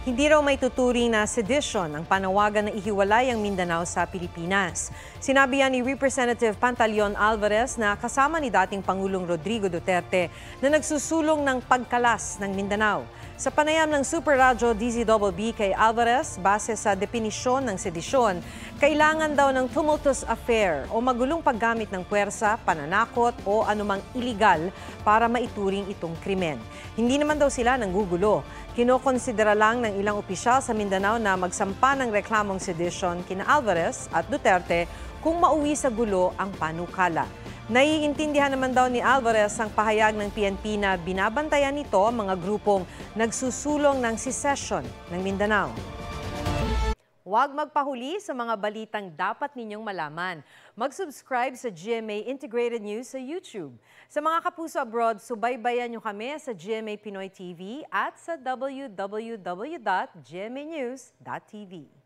Hindi raw may tuturing na sedition ang panawagan na ihiwalay ang Mindanao sa Pilipinas. Sinabi yan ni Representative Pantaleon Alvarez na kasama ni dating Pangulong Rodrigo Duterte na nagsusulong ng pagkalas ng Mindanao. Sa panayam ng Super Radyo DZBB kay Alvarez, base sa definisyon ng sedisyon, kailangan daw ng tumultuous affair o magulong paggamit ng puwersa, pananakot o anumang iligal para maituring itong krimen. Hindi naman daw sila nanggugulo. Kinokonsidera lang ng ilang opisyal sa Mindanao na magsampa ng reklamong sedition kina Alvarez at Duterte kung mauwi sa gulo ang panukala. Naiintindihan naman daw ni Alvarez ang pahayag ng PNP na binabantayan nito ang mga grupong nagsusulong ng secession ng Mindanao. Huwag magpahuli sa mga balitang dapat ninyong malaman. Mag-subscribe sa GMA Integrated News sa YouTube. Sa mga kapuso abroad, subaybayan nyo kami sa GMA Pinoy TV at sa www.gmanews.tv.